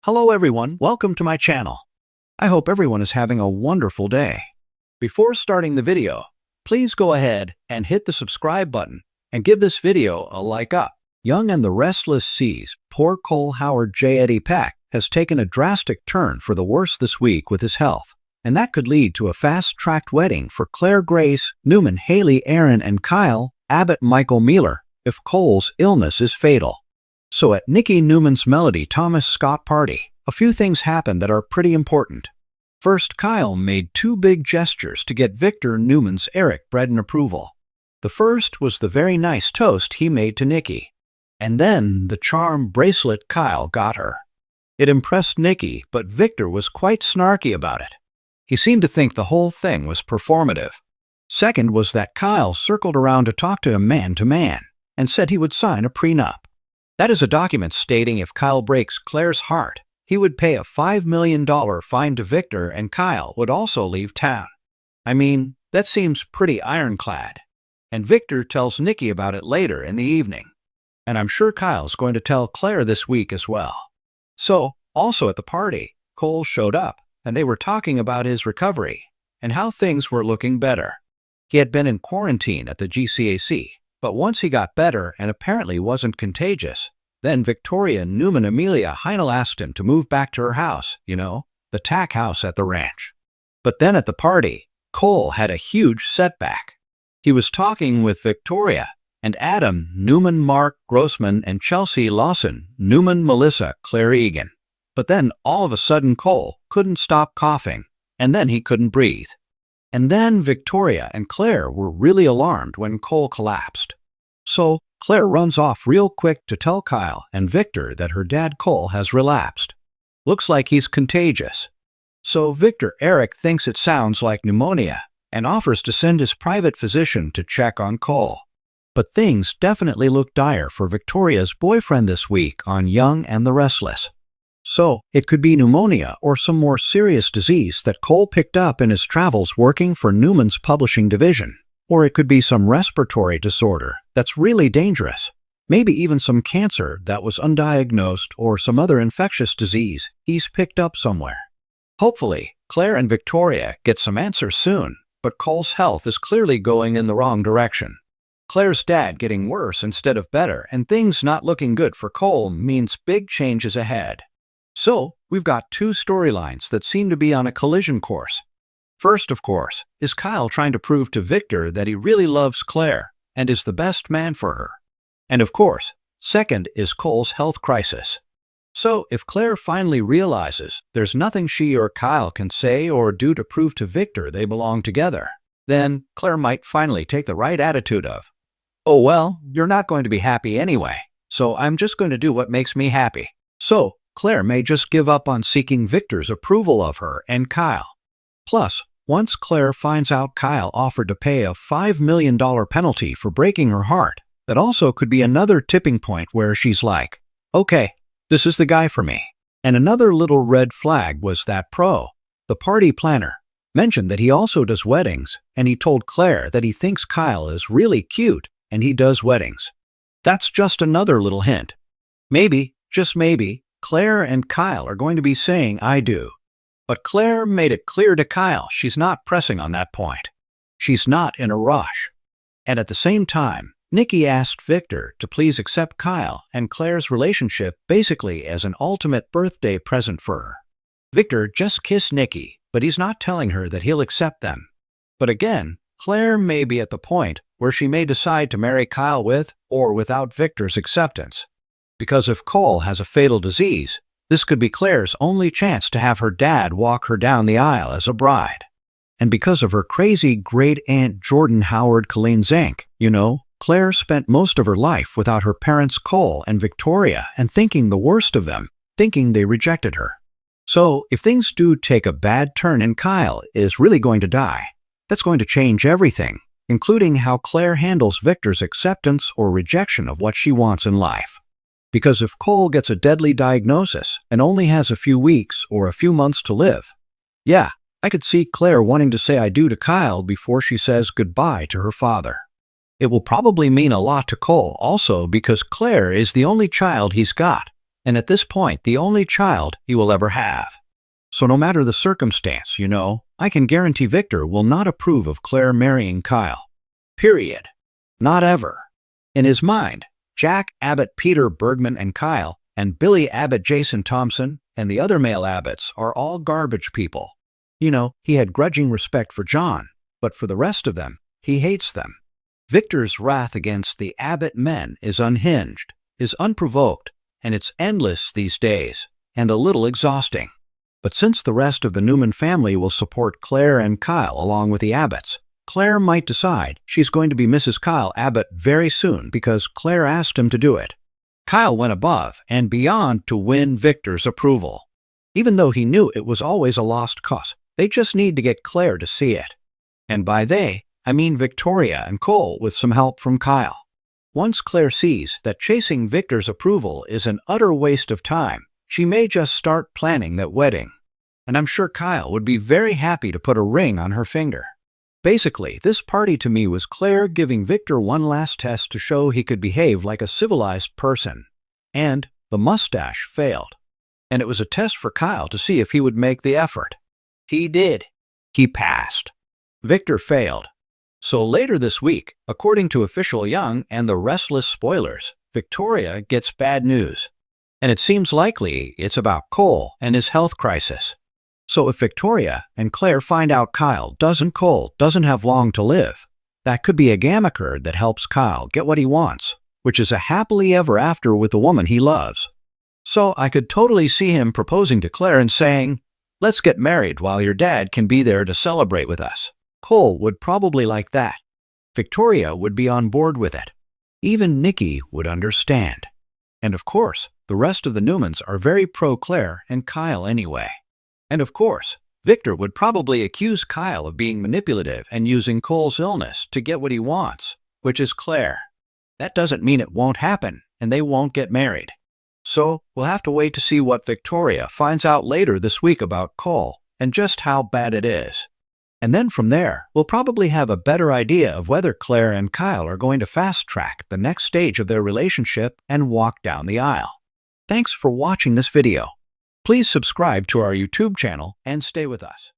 Hello everyone, welcome to my channel. I hope everyone is having a wonderful day. Before starting the video, please go ahead and hit the subscribe button and give this video a like up. Young and the Restless sees poor Cole Howard J. Eddie Peck has taken a drastic turn for the worse this week with his health, and that could lead to a fast-tracked wedding for Claire Grace, Newman Haley Aaron and Kyle Abbott Michael Mealer if Cole's illness is fatal. So at Nikki Newman's Melody Thomas Scott party, a few things happened that are pretty important. First, Kyle made two big gestures to get Victor Newman's Eric bread and approval. The first was the very nice toast he made to Nikki, and then the charm bracelet Kyle got her. It impressed Nikki, but Victor was quite snarky about it. He seemed to think the whole thing was performative. Second was that Kyle circled around to talk to him man to man and said he would sign a prenup. That is a document stating if Kyle breaks Claire's heart, he would pay a $5 million fine to Victor and Kyle would also leave town. I mean, that seems pretty ironclad. And Victor tells Nikki about it later in the evening. And I'm sure Kyle's going to tell Claire this week as well. So, also at the party, Cole showed up and they were talking about his recovery and how things were looking better. He had been in quarantine at the GCAC. But once he got better and apparently wasn't contagious, then Victoria Newman Amelia Heinel asked him to move back to her house, the tack house at the ranch. But then at the party, Cole had a huge setback. He was talking with Victoria and Adam Newman Mark Grossman and Chelsea Lawson Newman Melissa Claire Egan. But then all of a sudden Cole couldn't stop coughing, and then he couldn't breathe. And then Victoria and Claire were really alarmed when Cole collapsed. So Claire runs off real quick to tell Kyle and Victor that her dad Cole has relapsed. Looks like he's contagious. So Victor Eric thinks it sounds like pneumonia and offers to send his private physician to check on Cole. But things definitely look dire for Victoria's boyfriend this week on Young and the Restless. So, it could be pneumonia or some more serious disease that Cole picked up in his travels working for Newman's publishing division. Or it could be some respiratory disorder that's really dangerous. Maybe even some cancer that was undiagnosed or some other infectious disease he's picked up somewhere. Hopefully, Claire and Victoria get some answers soon, but Cole's health is clearly going in the wrong direction. Claire's dad getting worse instead of better and things not looking good for Cole means big changes ahead. So, we've got two storylines that seem to be on a collision course. First, of course, is Kyle trying to prove to Victor that he really loves Claire and is the best man for her. And of course, second is Cole's health crisis. So, if Claire finally realizes there's nothing she or Kyle can say or do to prove to Victor they belong together, then Claire might finally take the right attitude of, "Oh well, you're not going to be happy anyway, so I'm just going to do what makes me happy." So, Claire may just give up on seeking Victor's approval of her and Kyle. Plus, once Claire finds out Kyle offered to pay a $5 million penalty for breaking her heart, that also could be another tipping point where she's like, okay, this is the guy for me. And another little red flag was that the party planner, mentioned that he also does weddings, and he told Claire that he thinks Kyle is really cute and he does weddings. That's just another little hint. Maybe, just maybe, Claire and Kyle are going to be saying I do. But Claire made it clear to Kyle she's not pressing on that point. She's not in a rush. And at the same time, Nikki asked Victor to please accept Kyle and Claire's relationship basically as an ultimate birthday present for her. Victor just kissed Nikki, but he's not telling her that he'll accept them. But again, Claire may be at the point where she may decide to marry Kyle with or without Victor's acceptance. Because if Cole has a fatal disease, this could be Claire's only chance to have her dad walk her down the aisle as a bride. And because of her crazy great-aunt Jordan Howard Colleen Zank, Claire spent most of her life without her parents Cole and Victoria and thinking the worst of them, thinking they rejected her. So, if things do take a bad turn and Kyle is really going to die, that's going to change everything, including how Claire handles Victor's acceptance or rejection of what she wants in life. Because if Cole gets a deadly diagnosis and only has a few weeks or a few months to live, yeah, I could see Claire wanting to say I do to Kyle before she says goodbye to her father. It will probably mean a lot to Cole also because Claire is the only child he's got, and at this point, the only child he will ever have. So no matter the circumstance, I can guarantee Victor will not approve of Claire marrying Kyle. Period. Not ever. In his mind, Jack Abbott, Peter Bergman, and Kyle, and Billy Abbott, Jason Thompson, and the other male Abbotts are all garbage people. He had grudging respect for John, but for the rest of them, he hates them. Victor's wrath against the Abbott men is unhinged, is unprovoked, and it's endless these days, and a little exhausting. But since the rest of the Newman family will support Claire and Kyle along with the Abbotts, Claire might decide she's going to be Mrs. Kyle Abbott very soon because Claire asked him to do it. Kyle went above and beyond to win Victor's approval. Even though he knew it was always a lost cause, they just need to get Claire to see it. And by they, I mean Victoria and Cole with some help from Kyle. Once Claire sees that chasing Victor's approval is an utter waste of time, she may just start planning that wedding. And I'm sure Kyle would be very happy to put a ring on her finger. Basically, this party to me was Claire giving Victor one last test to show he could behave like a civilized person. And the mustache failed. And it was a test for Kyle to see if he would make the effort. He did. He passed. Victor failed. So later this week, according to official Young and the Restless spoilers, Victoria gets bad news. And it seems likely it's about Cole and his health crisis. So if Victoria and Claire find out Kyle Cole doesn't have long to live, that could be a gamma curd that helps Kyle get what he wants, which is a happily ever after with the woman he loves. So I could totally see him proposing to Claire and saying, "Let's get married while your dad can be there to celebrate with us." Cole would probably like that. Victoria would be on board with it. Even Nikki would understand. And of course, the rest of the Newmans are very pro-Claire and Kyle anyway. And of course, Victor would probably accuse Kyle of being manipulative and using Cole's illness to get what he wants, which is Claire. That doesn't mean it won't happen and they won't get married. So we'll have to wait to see what Victoria finds out later this week about Cole and just how bad it is. And then from there, we'll probably have a better idea of whether Claire and Kyle are going to fast-track the next stage of their relationship and walk down the aisle. Thanks for watching this video. Please subscribe to our YouTube channel and stay with us.